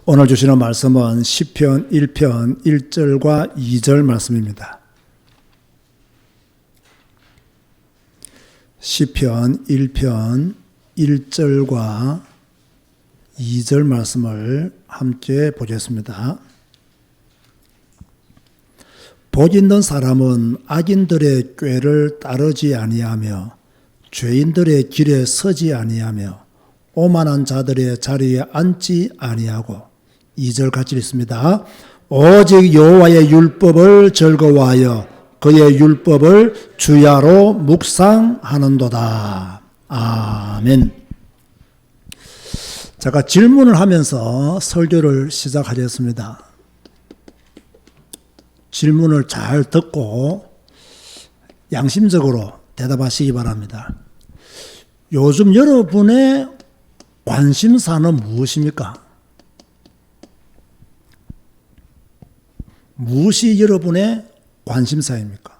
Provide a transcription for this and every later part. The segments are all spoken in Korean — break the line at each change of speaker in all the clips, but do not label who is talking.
오늘 주시는 말씀은 시편 1편 1절과 2절 말씀입니다. 시편 1편 1절과 2절 말씀을 함께 보겠습니다. 복 있는 사람은 악인들의 꾀를 따르지 아니하며 죄인들의 길에 서지 아니하며 오만한 자들의 자리에 앉지 아니하고 2절 같이 읽습니다. 오직 여호와의 율법을 즐거워하여 그의 율법을 주야로 묵상하는도다. 아멘. 제가 질문을 하면서 설교를 시작하겠습니다. 질문을 잘 듣고 양심적으로 대답하시기 바랍니다. 요즘 여러분의 관심사는 무엇입니까? 무엇이 여러분의 관심사입니까?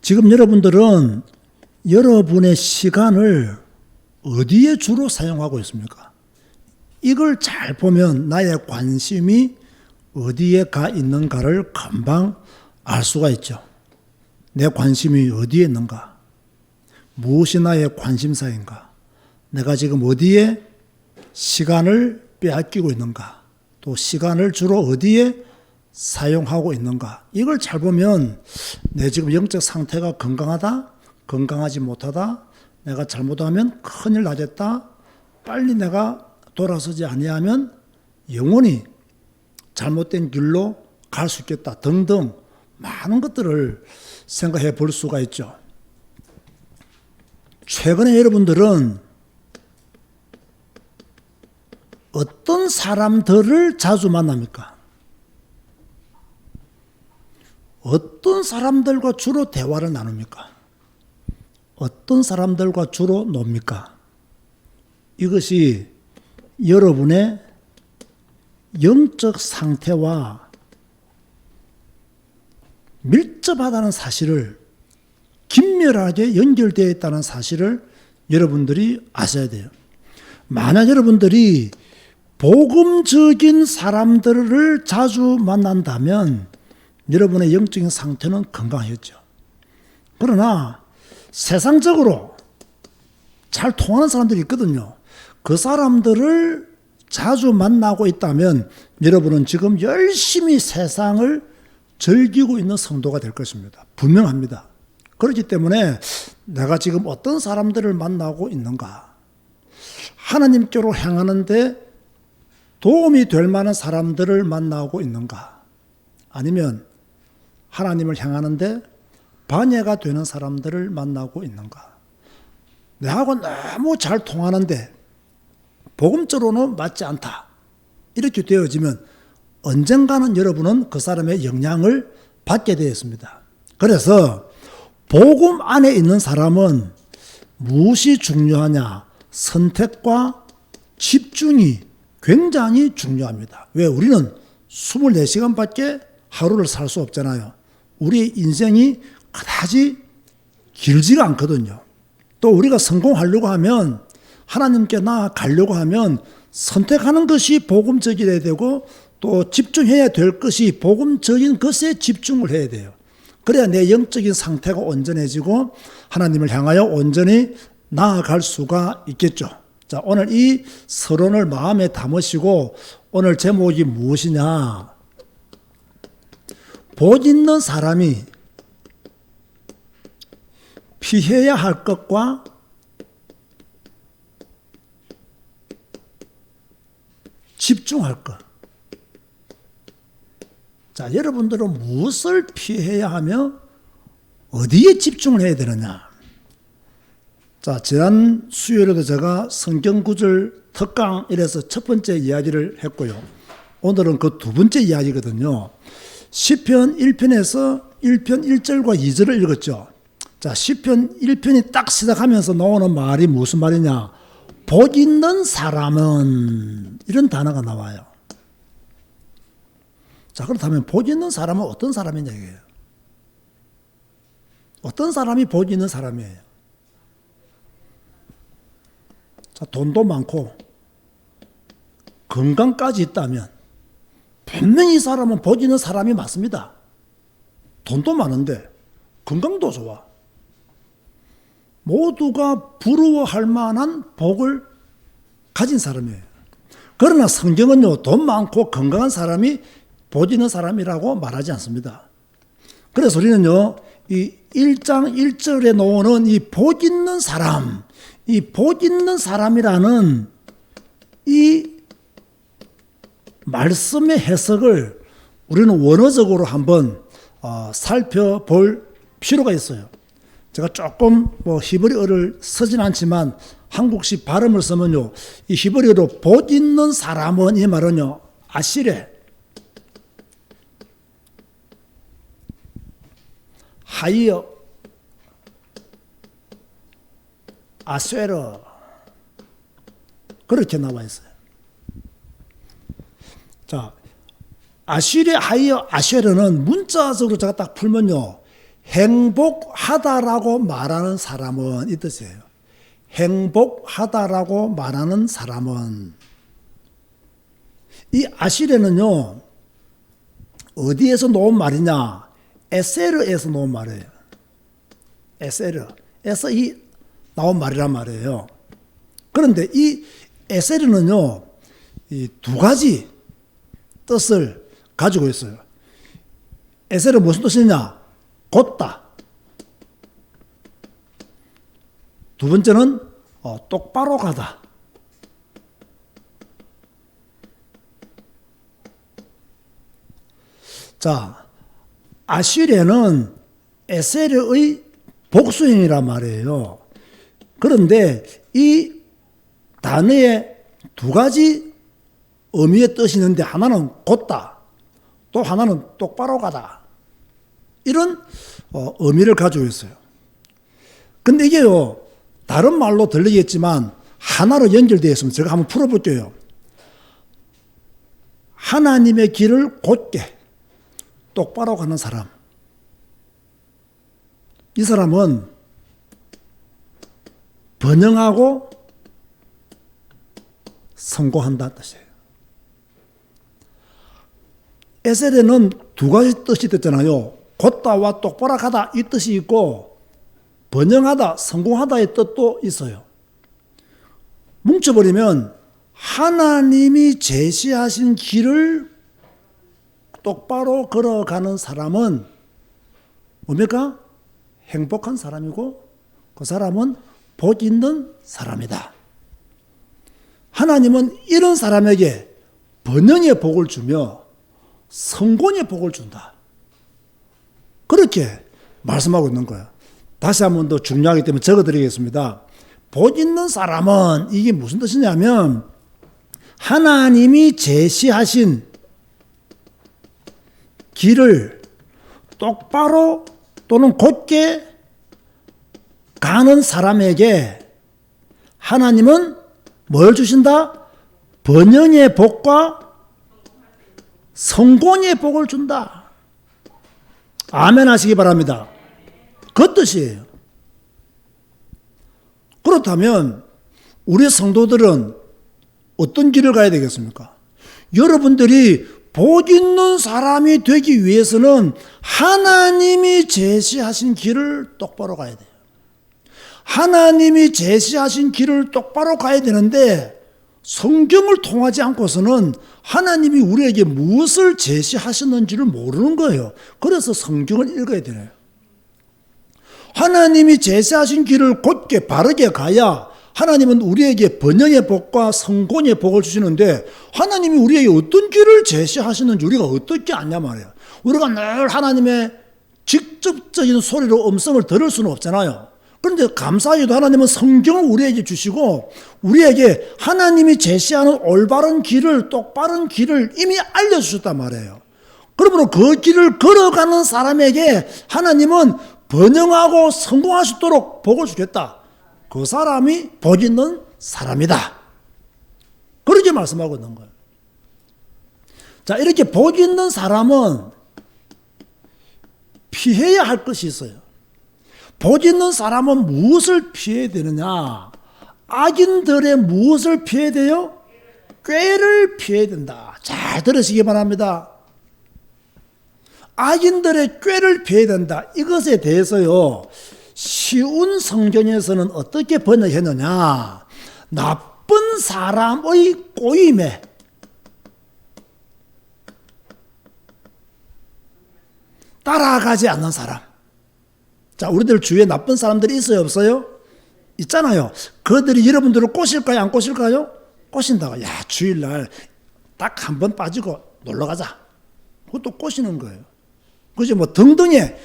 지금 여러분들은 여러분의 시간을 어디에 주로 사용하고 있습니까? 이걸 잘 보면 나의 관심이 어디에 가 있는가를 금방 알 수가 있죠. 내 관심이 어디에 있는가? 무엇이 나의 관심사인가? 내가 지금 어디에 시간을 빼앗기고 있는가? 또 시간을 주로 어디에 사용하고 있는가? 이걸 잘 보면 내 지금 영적 상태가 건강하다? 건강하지 못하다? 내가 잘못하면 큰일 나겠다? 빨리 내가 돌아서지 아니하면 영원히 잘못된 길로 갈 수 있겠다 등등 많은 것들을 생각해 볼 수가 있죠. 최근에 여러분들은 어떤 사람들을 자주 만납니까? 어떤 사람들과 주로 대화를 나눕니까? 어떤 사람들과 주로 놉니까? 이것이 여러분의 영적 상태와 밀접하다는 사실을, 긴밀하게 연결되어 있다는 사실을 여러분들이 아셔야 돼요. 만약 여러분들이 복음적인 사람들을 자주 만난다면 여러분의 영적인 상태는 건강해졌죠. 그러나 세상적으로 잘 통하는 사람들이 있거든요. 그 사람들을 자주 만나고 있다면 여러분은 지금 열심히 세상을 즐기고 있는 성도가 될 것입니다. 분명합니다. 그렇기 때문에 내가 지금 어떤 사람들을 만나고 있는가? 하나님께로 향하는데 도움이 될 만한 사람들을 만나고 있는가? 아니면 하나님을 향하는데 방해가 되는 사람들을 만나고 있는가? 내하고 너무 잘 통하는데 복음적으로는 맞지 않다. 이렇게 되어지면 언젠가는 여러분은 그 사람의 영향을 받게 되었습니다. 그래서 복음 안에 있는 사람은 무엇이 중요하냐? 선택과 집중이 굉장히 중요합니다. 왜? 우리는 24시간밖에 하루를 살 수 없잖아요. 우리 인생이 그다지 길지가 않거든요. 또 우리가 성공하려고 하면, 하나님께 나아가려고 하면 선택하는 것이 복음적이어야 되고 또 집중해야 될 것이 복음적인 것에 집중을 해야 돼요. 그래야 내 영적인 상태가 온전해지고 하나님을 향하여 온전히 나아갈 수가 있겠죠. 자, 오늘 이 서론을 마음에 담으시고 오늘 제목이 무엇이냐? 복 있는 사람이 피해야 할 것과 집중할 것. 자, 여러분들은 무엇을 피해야 하며 어디에 집중을 해야 되느냐? 자, 지난 수요일에도 제가 성경구절 특강 1에서 첫 번째 이야기를 했고요. 오늘은 그 두 번째 이야기거든요. 시편 1편에서 1편 1절과 2절을 읽었죠. 자, 시편 1편이 딱 시작하면서 나오는 말이 무슨 말이냐? 복 있는 사람은, 이런 단어가 나와요. 자, 그렇다면 복 있는 사람은 어떤 사람이냐 이게요. 어떤 사람이 복 있는 사람이에요? 자, 돈도 많고 건강까지 있다면 분명히 이 사람은 복 있는 사람이 맞습니다. 돈도 많은데 건강도 좋아. 모두가 부러워할 만한 복을 가진 사람이에요. 그러나 성경은요, 돈 많고 건강한 사람이 복 있는 사람이라고 말하지 않습니다. 그래서 우리는요, 이 1장 1절에 나오는 이 복 있는 사람, 이 복 있는 사람이라는 이 말씀의 해석을 우리는 원어적으로 한번 살펴볼 필요가 있어요. 제가 조금 히브리어를 쓰진 않지만 한국식 발음을 쓰면요, 이 히브리어로 복 있는 사람은 이 말은요, 아시레, 하이어, 아쉐르 그렇게 나와 있어요. 자, 아시레, 하이어, 아쉐르는 문자적으로 제가 딱 풀면요, 행복하다라고 말하는 사람은 이 뜻이에요. 행복하다라고 말하는 사람은, 이 아시레는요, 어디에서 놓은 말이냐? 에세르에서 놓은 말이에요. 에세르에서 이 나온 말이란 말이에요. 그런데 이 에세르는요, 이 두 가지 뜻을 가지고 있어요. 에세르 무슨 뜻이냐? 곧다. 두 번째는 똑바로 가다. 자, 아시레는 에세르의 복수형이란 말이에요. 그런데 이 단어에 두 가지 의미의 뜻이 있는데 하나는 곧다, 또 하나는 똑바로 가다. 이런 의미를 가지고 있어요. 근데 이게요, 다른 말로 들리겠지만 하나로 연결되어 있으면 제가 한번 풀어볼게요. 하나님의 길을 곧게 똑바로 가는 사람. 이 사람은 번영하고 성공한다는 뜻이에요. 에세레는 두 가지 뜻이 됐잖아요. 곧다와 똑바로 가다 이 뜻이 있고 번영하다, 성공하다의 뜻도 있어요. 뭉쳐버리면 하나님이 제시하신 길을 똑바로 걸어가는 사람은 뭡니까? 행복한 사람이고 그 사람은 복 있는 사람이다. 하나님은 이런 사람에게 번영의 복을 주며 성공의 복을 준다. 그렇게 말씀하고 있는 거예요. 다시 한 번 더 중요하기 때문에 적어드리겠습니다. 복 있는 사람은 이게 무슨 뜻이냐면 하나님이 제시하신 길을 똑바로 또는 곧게 가는 사람에게 하나님은 뭘 주신다? 번영의 복과 성공의 복을 준다. 아멘 하시기 바랍니다. 그 뜻이에요. 그렇다면 우리 성도들은 어떤 길을 가야 되겠습니까? 여러분들이 복 있는 사람이 되기 위해서는 하나님이 제시하신 길을 똑바로 가야 돼요. 하나님이 제시하신 길을 똑바로 가야 되는데 성경을 통하지 않고서는 하나님이 우리에게 무엇을 제시하셨는지를 모르는 거예요. 그래서 성경을 읽어야 되네요. 하나님이 제시하신 길을 곧게 바르게 가야 하나님은 우리에게 번영의 복과 성공의 복을 주시는데 하나님이 우리에게 어떤 길을 제시하시는지 우리가 어떻게 아냐 말이에요. 우리가 늘 하나님의 직접적인 소리로 음성을 들을 수는 없잖아요. 그런데 감사하게도 하나님은 성경을 우리에게 주시고 우리에게 하나님이 제시하는 올바른 길을, 똑바른 길을 이미 알려주셨단 말이에요. 그러므로 그 길을 걸어가는 사람에게 하나님은 번영하고 성공할 수 있도록 복을 주겠다. 그 사람이 복 있는 사람이다. 그렇게 말씀하고 있는 거예요. 자, 이렇게 복 있는 사람은 피해야 할 것이 있어요. 복 있는 사람은 무엇을 피해야 되느냐? 악인들의 무엇을 피해야 돼요? 꾀를 피해야 된다. 잘 들으시기 바랍니다. 악인들의 꾀를 피해야 된다. 이것에 대해서요, 쉬운 성경에서는 어떻게 번역했느냐. 나쁜 사람의 꼬임에 따라가지 않는 사람. 자, 우리들 주위에 나쁜 사람들이 있어요, 없어요? 있잖아요. 그들이 여러분들을 꼬실까요, 안 꼬실까요? 꼬신다고. 야, 주일날 딱 한 번 빠지고 놀러 가자. 그것도 꼬시는 거예요. 그죠? 뭐 등등의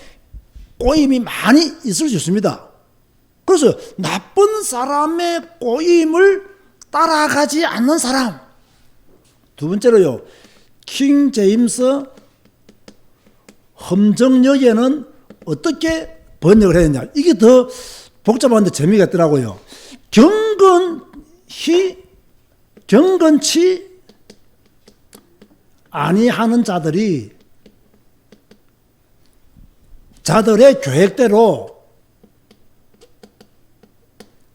꼬임이 많이 있을 수 있습니다. 그래서 나쁜 사람의 꼬임을 따라가지 않는 사람. 두 번째로요, 킹 제임스 함정역에는 어떻게 번역을 했느냐. 이게 더 복잡한데 재미가 있더라고요. 경건치 아니하는 자들의 계획대로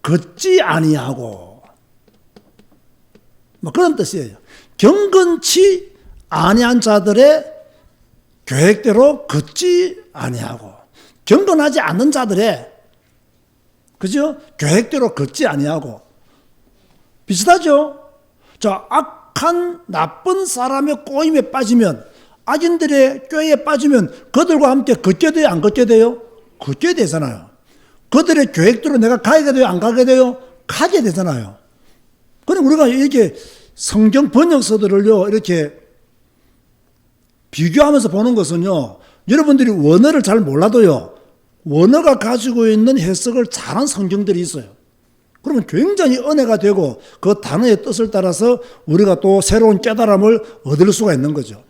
걷지 아니하고, 뭐 그런 뜻이에요. 경건치 아니한 자들의 계획대로 걷지 아니하고, 경건하지 않는 자들의, 그죠? 계획대로 걷지 아니하고. 비슷하죠? 자, 악한 나쁜 사람의 꼬임에 빠지면, 악인들의 꾀에 빠지면 그들과 함께 걷게 돼요, 안 걷게 돼요? 걷게 되잖아요. 그들의 계획대로 내가 가게 돼요, 안 가게 돼요? 가게 되잖아요. 그럼 우리가 이렇게 성경 번역서들을요, 이렇게 비교하면서 보는 것은요, 여러분들이 원어를 잘 몰라도요, 원어가 가지고 있는 해석을 잘한 성경들이 있어요. 그러면 굉장히 은혜가 되고 그 단어의 뜻을 따라서 우리가 또 새로운 깨달음을 얻을 수가 있는 거죠.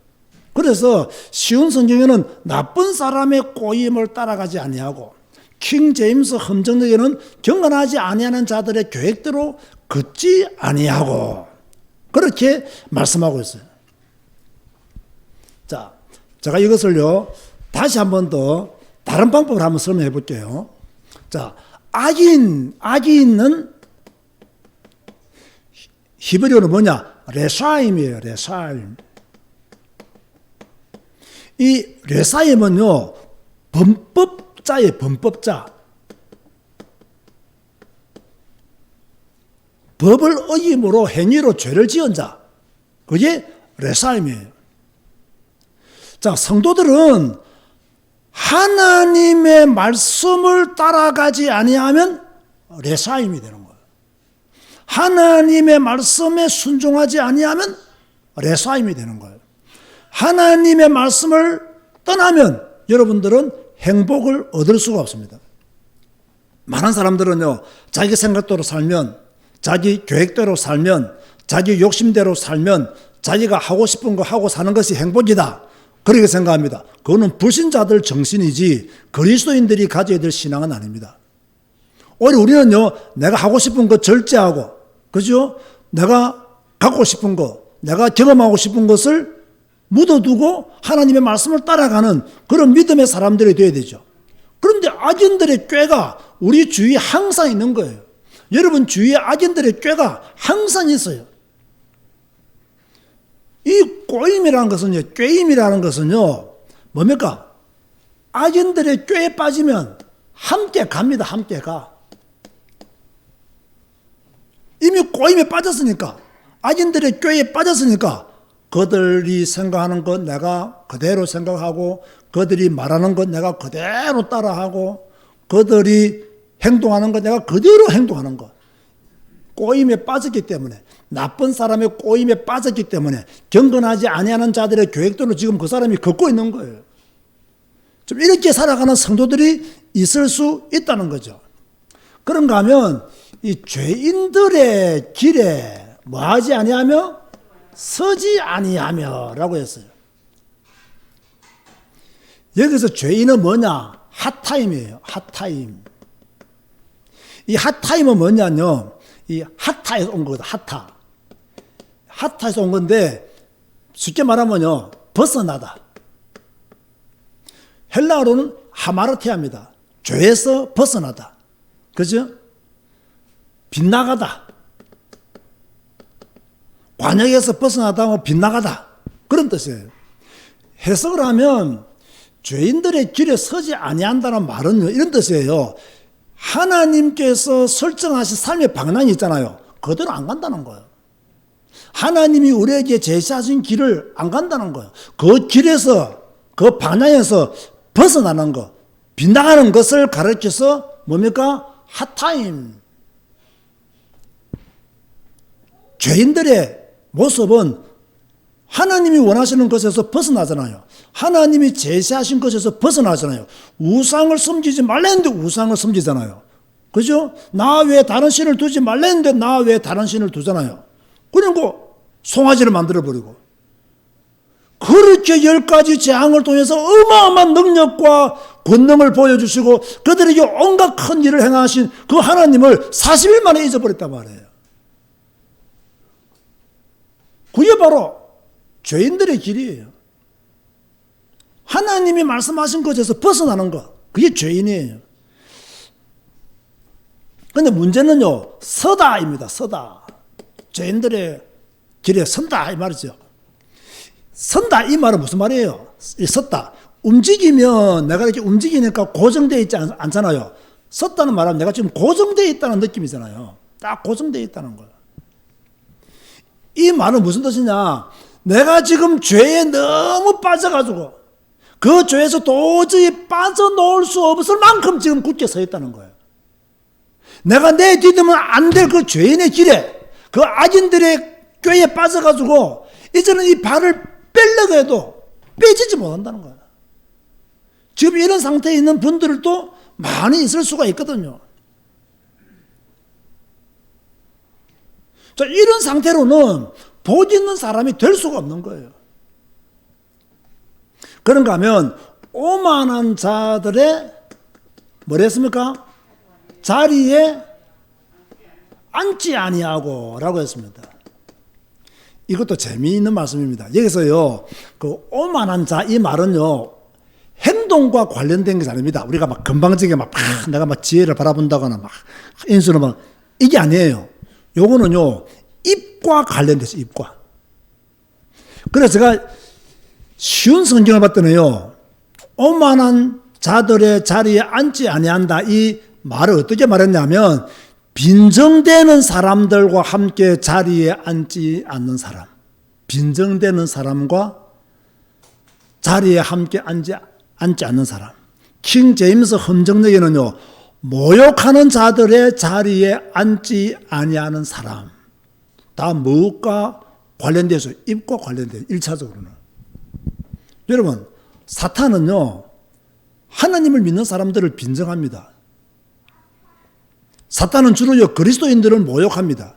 그래서 쉬운 성경에는 나쁜 사람의 꼬임을 따라가지 아니하고, 킹 제임스 함정역에는 경건하지 아니하는 자들의 계획대로 걷지 아니하고, 그렇게 말씀하고 있어요. 자, 제가 이것을요, 다시 한 번 더 다른 방법을 한번 설명해 볼게요. 자, 악인은 히브리어는 뭐냐? 레사임이에요, 레사임. 이 레사임은요, 범법자예요, 범법자. 법을 어김으로 행위로 죄를 지은 자. 그게 레사임이에요. 자, 성도들은 하나님의 말씀을 따라가지 아니하면 레사임이 되는 거예요. 하나님의 말씀에 순종하지 아니하면 레사임이 되는 거예요. 하나님의 말씀을 떠나면 여러분들은 행복을 얻을 수가 없습니다. 많은 사람들은요, 자기 생각대로 살면, 자기 계획대로 살면, 자기 욕심대로 살면 자기가 하고 싶은 거 하고 사는 것이 행복이다, 그렇게 생각합니다. 그거는 불신자들 정신이지 그리스도인들이 가져야 될 신앙은 아닙니다. 오히려 우리는요, 내가 하고 싶은 거 절제하고, 그죠? 내가 갖고 싶은 거, 내가 경험하고 싶은 것을 묻어두고 하나님의 말씀을 따라가는 그런 믿음의 사람들이 되어야 되죠. 그런데 악인들의 꾀가 우리 주위에 항상 있는 거예요. 여러분 주위에 악인들의 꾀가 항상 있어요. 이 꼬임이라는 것은요, 꾀임이라는 것은요, 뭡니까? 악인들의 꾀에 빠지면 함께 갑니다, 함께 가. 이미 꼬임에 빠졌으니까, 악인들의 꾀에 빠졌으니까, 그들이 생각하는 것 내가 그대로 생각하고, 그들이 말하는 것 내가 그대로 따라하고, 그들이 행동하는 것 내가 그대로 행동하는 것. 꼬임에 빠졌기 때문에, 나쁜 사람의 꼬임에 빠졌기 때문에 경건하지 아니하는 자들의 계획대로 지금 그 사람이 걷고 있는 거예요. 좀 이렇게 살아가는 성도들이 있을 수 있다는 거죠. 그런가 하면 이 죄인들의 길에 뭐하지 아니하며 서지 아니하며 라고 했어요. 여기서 죄인은 뭐냐? 핫타임이에요. 핫타임. 이 핫타임은 뭐냐면요, 이 핫타에서 온 거거든. 핫타에서 온 건데 쉽게 말하면요, 벗어나다. 헬라어로는 하마르티아입니다. 죄에서 벗어나다. 그죠? 빗나가다. 관역에서 벗어나다 뭐 빗나가다 그런 뜻이에요. 해석을 하면 죄인들의 길에 서지 아니한다는 말은 이런 뜻이에요. 하나님께서 설정하신 삶의 방향이 있잖아요. 그대로 안 간다는 거예요. 하나님이 우리에게 제시하신 길을 안 간다는 거예요. 그 길에서 그 방향에서 벗어나는 것, 빗나가는 것을 가르쳐서 뭡니까? 핫타임. 죄인들의 모습은 하나님이 원하시는 것에서 벗어나잖아요. 하나님이 제시하신 것에서 벗어나잖아요. 우상을 섬기지 말랬는데 우상을 섬기잖아요. 그죠? 나 외에 다른 신을 두지 말랬는데 나 외에 다른 신을 두잖아요. 그리고 송아지를 만들어버리고. 그렇게 10가지 재앙을 통해서 어마어마한 능력과 권능을 보여주시고 그들에게 온갖 큰 일을 행하신 그 하나님을 40일 만에 잊어버렸단 말이에요. 그게 바로 죄인들의 길이에요. 하나님이 말씀하신 것에서 벗어나는 것, 그게 죄인이에요. 그런데 문제는요, 서다입니다. 서다. 죄인들의 길에 선다 이 말이죠. 선다 이 말은 무슨 말이에요? 섰다. 움직이면 내가 이렇게 움직이니까 고정되어 있지 않잖아요. 섰다는 말은 내가 지금 고정되어 있다는 느낌이잖아요. 딱 고정되어 있다는 거예요. 이 말은 무슨 뜻이냐? 내가 지금 죄에 너무 빠져가지고 그 죄에서 도저히 빠져나올 수 없을 만큼 지금 굳게 서 있다는 거예요. 내가 내디디면 안 될 그 죄인의 길에 그 악인들의 꾀에 빠져가지고 이제는 이 발을 빼려고 해도 빼지지 못한다는 거예요. 지금 이런 상태에 있는 분들도 많이 있을 수가 있거든요. 자, 이런 상태로는 복 있는 사람이 될 수가 없는 거예요. 그런가 하면 오만한 자들의 뭐랬습니까? 자리에 앉지 아니하고 라고 했습니다. 이것도 재미있는 말씀입니다. 여기서요, 그 오만한 자 이 말은요, 행동과 관련된 것이 아닙니다. 우리가 막 건방지게 내가 막 지혜를 바라본다거나 막 인수를 막 이게 아니에요. 요거는요, 입과 관련돼서 입과. 그래서 제가 쉬운 성경을 봤더니요, 오만한 자들의 자리에 앉지 아니한다 이 말을 어떻게 말했냐면 빈정되는 사람들과 함께 자리에 앉지 않는 사람, 빈정되는 사람과 자리에 함께 앉지 않는 사람. 킹 제임스 험정역에는요, 모욕하는 자들의 자리에 앉지 아니하는 사람. 다 무엇과 관련돼서 입과 관련돼서 1차적으로는. 여러분, 사탄은요, 하나님을 믿는 사람들을 빈정합니다. 사탄은 주로요, 그리스도인들을 모욕합니다.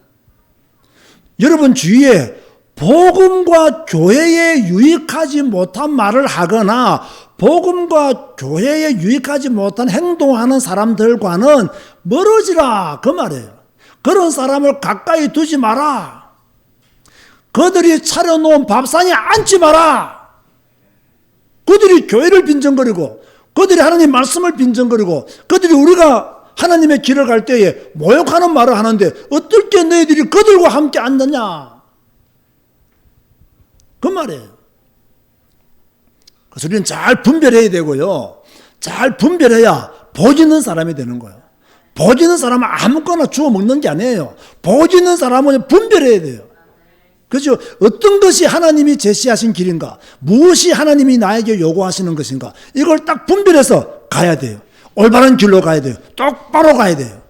여러분 주위에 복음과 교회에 유익하지 못한 말을 하거나 복음과 교회에 유익하지 못한 행동하는 사람들과는 멀어지라 그 말이에요. 그런 사람을 가까이 두지 마라. 그들이 차려놓은 밥상에 앉지 마라. 그들이 교회를 빈정거리고 그들이 하나님 말씀을 빈정거리고 그들이 우리가 하나님의 길을 갈 때에 모욕하는 말을 하는데 어떻게 너희들이 그들과 함께 앉느냐 그 말이에요. 그래서 우리는 잘 분별해야 되고요, 잘 분별해야 복 있는 사람이 되는 거예요. 복 있는 사람은 아무거나 주워 먹는 게 아니에요. 복 있는 사람은 분별해야 돼요. 그렇죠? 어떤 것이 하나님이 제시하신 길인가, 무엇이 하나님이 나에게 요구하시는 것인가, 이걸 딱 분별해서 가야 돼요. 올바른 길로 가야 돼요. 똑바로 가야 돼요.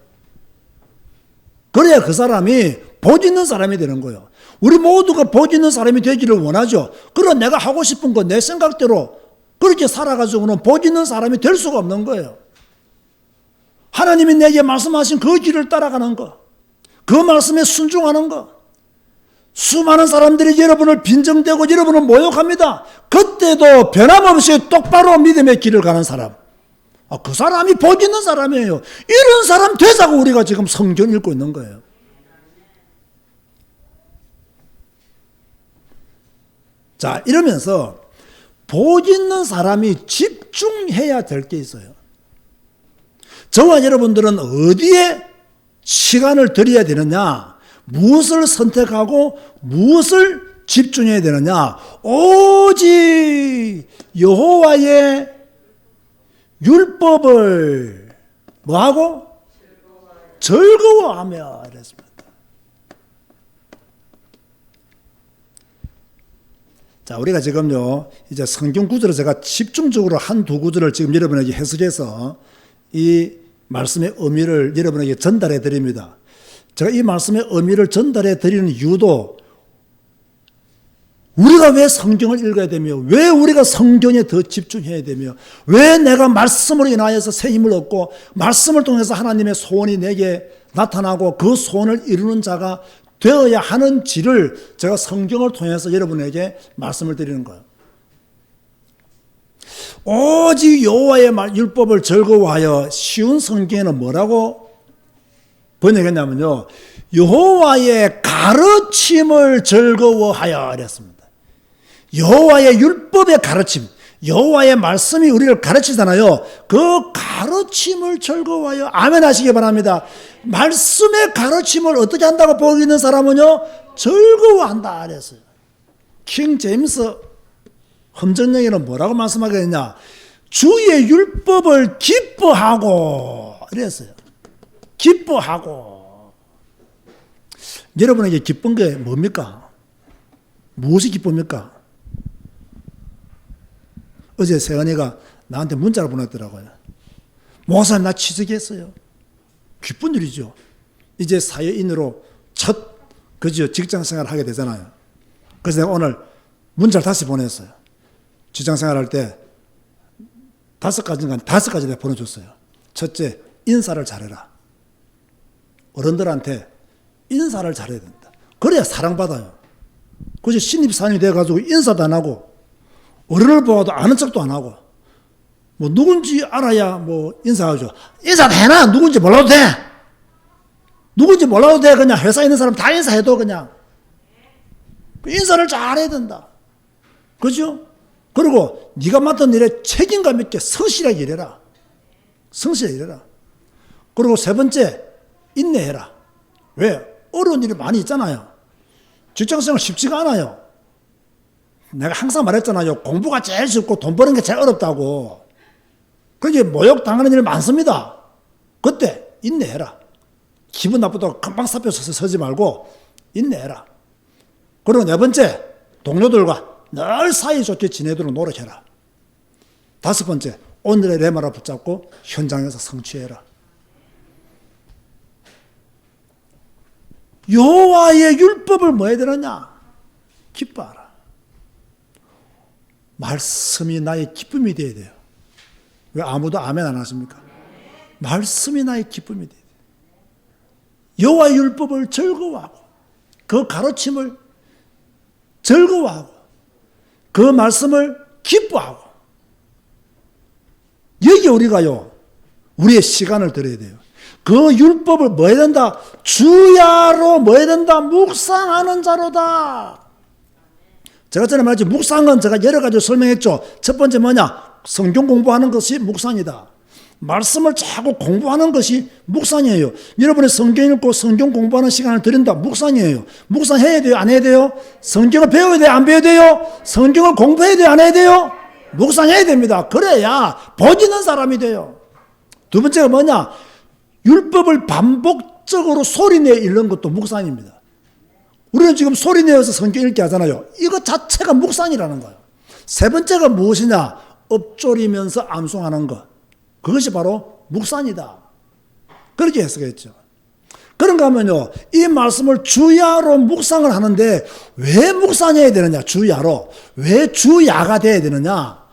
그래야 그 사람이 복 있는 사람이 되는 거예요. 우리 모두가 복 있는 사람이 되기를 원하죠. 그럼 내가 하고 싶은 거 내 생각대로 그렇게 살아가지고는 복 있는 사람이 될 수가 없는 거예요. 하나님이 내게 말씀하신 그 길을 따라가는 거, 그 말씀에 순종하는 거. 수많은 사람들이 여러분을 빈정대고 여러분을 모욕합니다. 그때도 변함없이 똑바로 믿음의 길을 가는 사람, 그 사람이 복 있는 사람이에요. 이런 사람 되자고 우리가 지금 성경 읽고 있는 거예요. 자, 이러면서 복 있는 사람이 집중해야 될 게 있어요. 저와 여러분들은 어디에 시간을 들여야 되느냐? 무엇을 선택하고 무엇을 집중해야 되느냐? 오직 여호와의 율법을 뭐하고? 즐거워하며 이랬습니다. 자, 우리가 지금요, 이제 성경 구절을 제가 집중적으로 한두 구절을 지금 여러분에게 해석해서 이 말씀의 의미를 여러분에게 전달해 드립니다. 제가 이 말씀의 의미를 전달해 드리는 이유도 우리가 왜 성경을 읽어야 되며, 왜 우리가 성경에 더 집중해야 되며, 왜 내가 말씀으로 인하여서 새 힘을 얻고 말씀을 통해서 하나님의 소원이 내게 나타나고 그 소원을 이루는 자가 되어야 하는지를 제가 성경을 통해서 여러분에게 말씀을 드리는 거예요. 오직 여호와의 율법을 즐거워하여, 쉬운 성경에는 뭐라고 번역했냐면요, 여호와의 가르침을 즐거워하여 이랬습니다. 여호와의 율법의 가르침, 여호와의 말씀이 우리를 가르치잖아요. 그 가르침을 즐거워하여. 아멘 하시기 바랍니다. 말씀의 가르침을 어떻게 한다고 보고 있는 사람은요, 즐거워한다 그랬어요. 킹 제임스 험정령에는 뭐라고 말씀하겠느냐? 주의 율법을 기뻐하고 이랬어요. 기뻐하고. 여러분에게 기쁜 게 뭡니까? 무엇이 기쁩니까? 어제 세은이가 나한테 문자를 보냈더라고요. 목사님, 나 취직했어요. 기쁜 일이죠. 이제 사회인으로 첫 직장생활을 하게 되잖아요. 그래서 내가 오늘 문자를 다시 보냈어요. 직장생활할 때 5가지 내가 보내줬어요. 첫째, 인사를 잘해라. 어른들한테 인사를 잘해야 된다. 그래야 사랑받아요. 그래서 신입사원이 돼가지고 인사도 안 하고 어른을 보아도 아는 척도 안 하고, 뭐 누군지 알아야 뭐 인사하죠. 인사도 해놔. 누군지 몰라도 돼. 누군지 몰라도 돼. 그냥 회사에 있는 사람 다 인사해도 그냥. 인사를 잘해야 된다. 그죠? 그리고 네가 맡은 일에 책임감 있게 성실하게 일해라. 성실하게 일해라. 그리고 세 번째, 인내해라. 왜? 어려운 일이 많이 있잖아요. 직장생활 쉽지가 않아요. 내가 항상 말했잖아요. 공부가 제일 쉽고 돈 버는 게 제일 어렵다고. 그게 모욕 당하는 일 많습니다. 그때 인내해라. 기분 나쁘다고 금방 사표 서지 말고 인내해라. 그리고 네 번째, 동료들과 늘 사이좋게 지내도록 노력해라. 다섯 번째, 오늘의 레마를 붙잡고 현장에서 성취해라. 여호와의 율법을 뭐 해야 되느냐? 기뻐하라. 말씀이 나의 기쁨이 되어야 돼요. 왜 아무도 아멘 안 하십니까? 말씀이 나의 기쁨이 되어야 돼요. 여호와의 율법을 즐거워하고, 그 가르침을 즐거워하고, 그 말씀을 기뻐하고. 여기 우리가요, 우리의 시간을 들여야 돼요. 그 율법을 뭐 해야 된다? 주야로 뭐 해야 된다? 묵상하는 자로다. 제가 전에 말했죠. 묵상은 제가 여러 가지로 설명했죠. 첫 번째 뭐냐? 성경 공부하는 것이 묵상이다. 말씀을 자꾸 공부하는 것이 묵상이에요. 여러분이 성경 읽고 성경 공부하는 시간을 드린다. 묵상이에요. 묵상해야 돼요? 안 해야 돼요? 성경을 배워야 돼요? 안 배워야 돼요? 성경을 공부해야 돼요? 안 해야 돼요? 묵상해야 됩니다. 그래야 복 있는 사람이 돼요. 두 번째가 뭐냐? 율법을 반복적으로 소리내어 읽는 것도 묵상입니다. 우리는 지금 소리내어서 성경 읽기 하잖아요. 이거 자체가 묵상이라는 거예요. 세 번째가 무엇이냐? 엎조리면서 암송하는 것. 그것이 바로 묵상이다. 그렇게 해석했죠. 그런가 하면요, 이 말씀을 주야로 묵상을 하는데 왜 묵상해야 되느냐? 주야로. 왜 주야가 돼야 되느냐?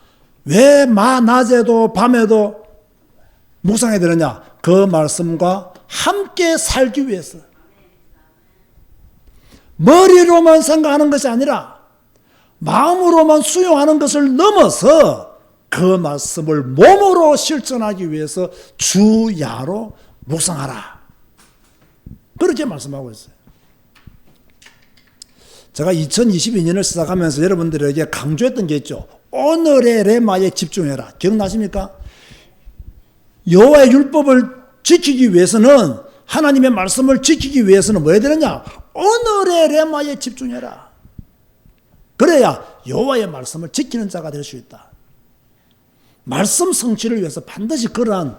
왜 낮에도 밤에도 묵상해야 되느냐? 그 말씀과 함께 살기 위해서. 머리로만 생각하는 것이 아니라 마음으로만 수용하는 것을 넘어서 그 말씀을 몸으로 실천하기 위해서 주야로 묵상하라. 그렇게 말씀하고 있어요. 제가 2022년을 시작하면서 여러분들에게 강조했던 게 있죠. 오늘의 레마에 집중해라. 기억나십니까? 여호와의 율법을 지키기 위해서는 하나님의 말씀을 지키기 위해서는 뭐 해야 되느냐? 오늘의 레마에 집중해라. 그래야 여호와의 말씀을 지키는 자가 될 수 있다. 말씀 성취를 위해서 반드시 그러한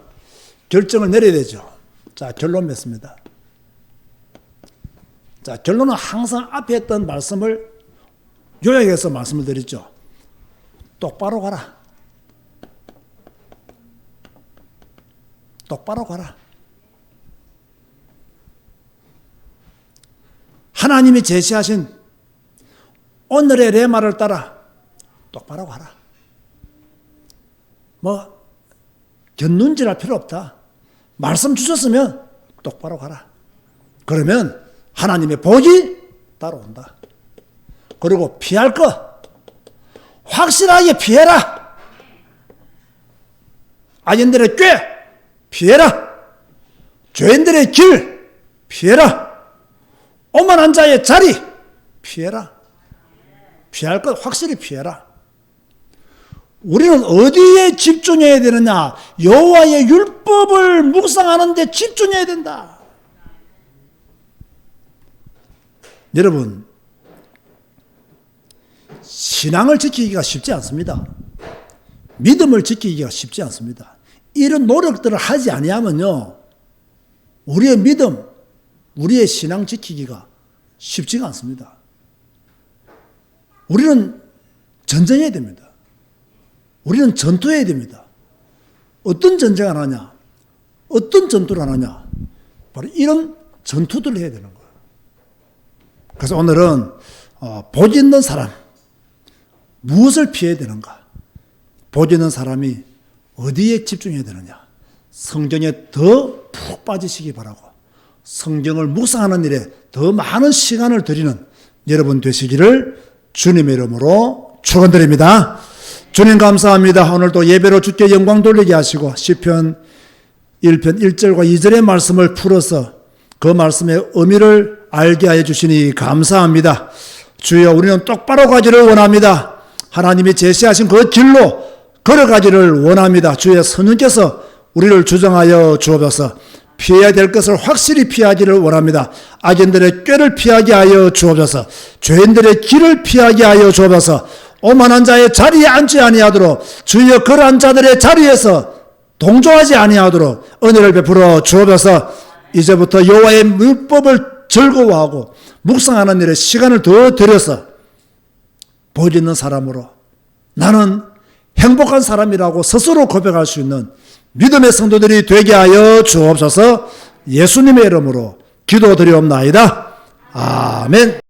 결정을 내려야 되죠. 자, 결론 맺습니다. 자, 결론은 항상 앞에 했던 말씀을 요약해서 말씀을 드렸죠. 똑바로 가라. 똑바로 가라. 하나님이 제시하신 오늘의 레마를 따라 똑바로 가라. 뭐 견눈질할 필요 없다. 말씀 주셨으면 똑바로 가라. 그러면 하나님의 복이 따라온다. 그리고 피할 것 확실하게 피해라. 악인들의 꾀 피해라. 죄인들의 길 피해라. 오만한 자의 자리 피해라. 피할 것 확실히 피해라. 우리는 어디에 집중해야 되느냐? 여호와의 율법을 묵상하는 데 집중해야 된다. 여러분, 신앙을 지키기가 쉽지 않습니다. 믿음을 지키기가 쉽지 않습니다. 이런 노력들을 하지 아니하면요, 우리의 믿음, 우리의 신앙 지키기가 쉽지가 않습니다. 우리는 전쟁해야 됩니다. 우리는 전투해야 됩니다. 어떤 전쟁을 하냐? 어떤 전투를 하느냐? 바로 이런 전투들을 해야 되는 거예요. 그래서 오늘은 복 있는 사람, 무엇을 피해야 되는가? 복 있는 사람이 어디에 집중해야 되느냐? 성경에 더 푹 빠지시기 바라고, 성경을 묵상하는 일에 더 많은 시간을 들이는 여러분 되시기를 주님의 이름으로 축원드립니다. 주님 감사합니다. 오늘도 예배로 주께 영광 돌리게 하시고 시편 1편 1절과 2절의 말씀을 풀어서 그 말씀의 의미를 알게 하여 주시니 감사합니다. 주여, 우리는 똑바로 가기를 원합니다. 하나님이 제시하신 그 길로 걸어가기를 원합니다. 주의 성령께서 우리를 주정하여 주옵소서. 피해야 될 것을 확실히 피하기를 원합니다. 악인들의 꾀를 피하게 하여 주옵소서. 죄인들의 길을 피하게 하여 주옵소서. 오만한 자의 자리에 앉지 아니하도록, 주여 그러한 자들의 자리에서 동조하지 아니하도록 은혜를 베풀어 주옵소서. 이제부터 여호와의 율법을 즐거워하고 묵상하는 일에 시간을 더 들여서 복 있는 사람으로, 나는 행복한 사람이라고 스스로 고백할 수 있는 믿음의 성도들이 되게 하여 주옵소서. 예수님의 이름으로 기도드리옵나이다. 아멘.